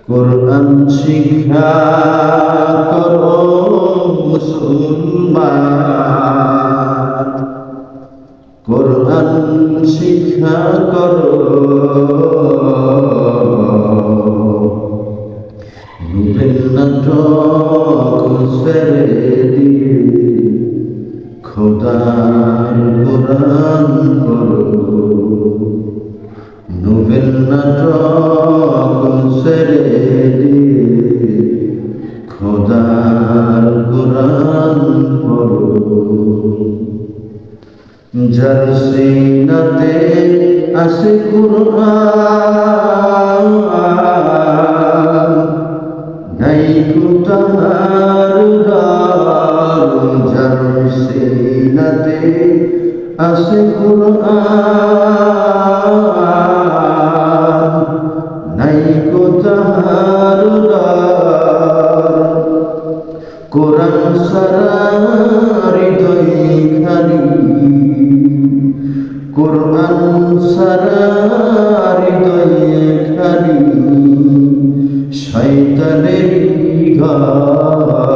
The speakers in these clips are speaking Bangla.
কোরআন শিক্ষা করো মুসলমান, কোরআন শিক্ষা করো। নূরের নাটক ছেড়ে দিয়ে খোদার কোরআন পড়ো। নূরের নাটক ছেড়ে দিয়ে খোদার কোরআন পড়ো। যার সিনাতে আছে কোরআন, নাই তাহার গান। যার সিনাতে আছে কোরআন, নাই তাহার গান। কোরআন সারা হৃদয় খালি, কোরআন সারা হৃদয় খালি শয়তানের ঘর।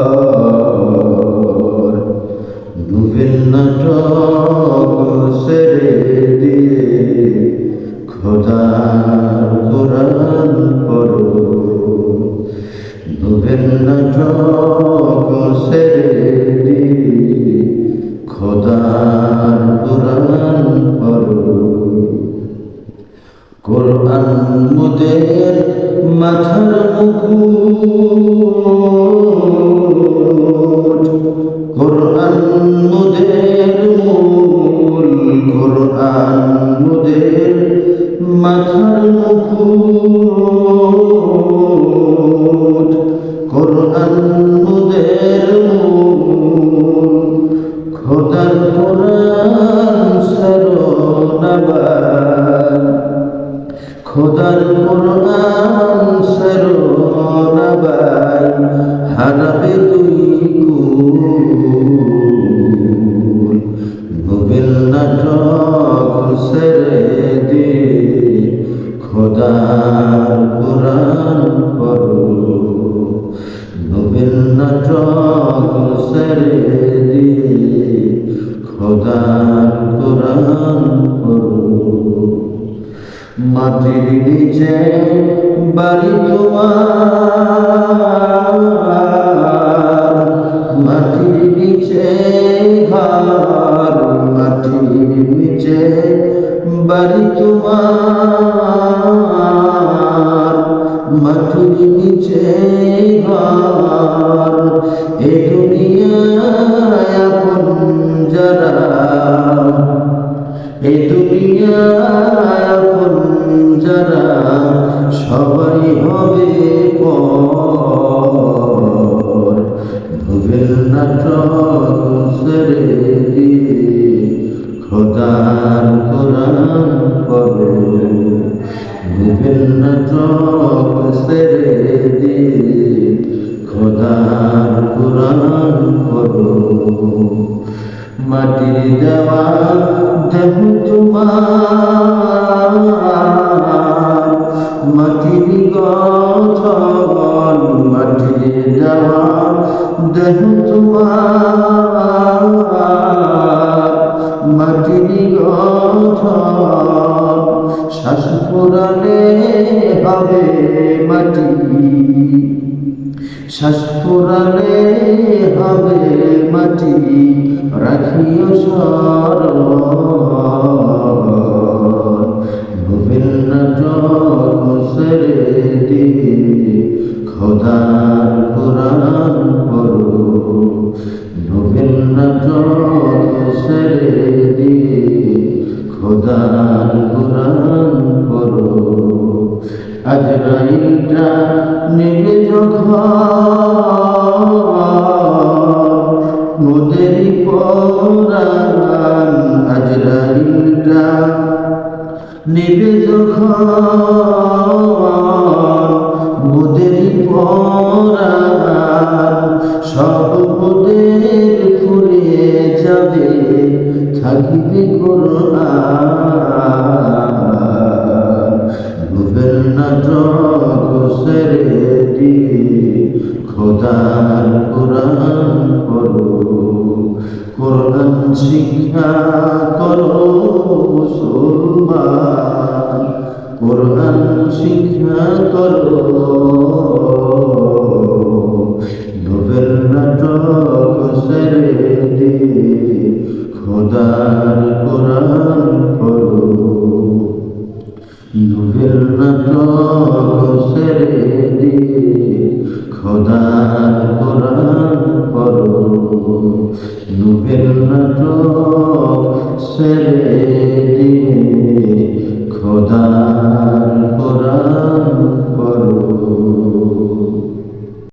নূরের নাটক ছেড়ে দিয়ে খোদার কোরআন পড়ো। নূরের নাটক ছেড়ে দিয়ে খোদার কোরআন পড়ো। কোরআন মোদের মাথার মুকুট, কোরআন মোদের মূল। কোরআন মোদের মাথার মুকুট, কোরআন মোদের মূল। খোদার কোরআন শরণাবান, খোদার কোরআন শরণাবান হারাবে দুই কুল। নূরের নাটক ছেড়ে দিয়ে খোদার কোরআন পড়ো। নূরের নাটক ছেড়ে দিয়ে খোদার কোরআন পড়ো। মাটির নিচে বাড়ি তোমার, মাটির নিচে ঘর। মাটির নিচে বাড়ি তোমার, মাটির নিচে ঘর। এ দুনিয়ায় আপন যারা, এ দুনিয়ায় আপন যারা সবাই হবে পর। নূরের নাটক ছেড়ে দিয়ে খোদার কোরআন পড়ো। নূরের নাটক ছেড়ে দিয়ে খোদার কোরআন পড়ো। মাটির দেওয়া দেহ তোমার, মাটির গঠন। মাটির দেওয়া দেহ তোমার, মাটির গঠন। শ্বাস ফুরালে হবে মাটি, শ্বাস ফুরালে হবে মাটি। রাখিও স্মরণ। নূরের নাটক ছেড়ে দিয়ে খোদার কোরআন পড়ো। নূরের নাটক ছেড়ে দিয়ে খোদার কোরআন পড়ো। আজরাইলটা নেবে যখন মোদের পরাণ, আজরাইলটা নেবে যখন মোদের পরাণ। সব মোদের ফুরিয়ে যাবে, থাকিবে কোরআন। নূরের নাটক ছেড়ে শিক্ষা করো মুসলমান, কোরআন শিক্ষা করো। লোভের নাটক ছেড়ে দিয়ে খোদার কোরআন পড়ো। লোভের নাটক ছেড়ে দিয়ে খোদার কোরআন পড়ো। লোভের নাটক ছেড়ে দিয়ে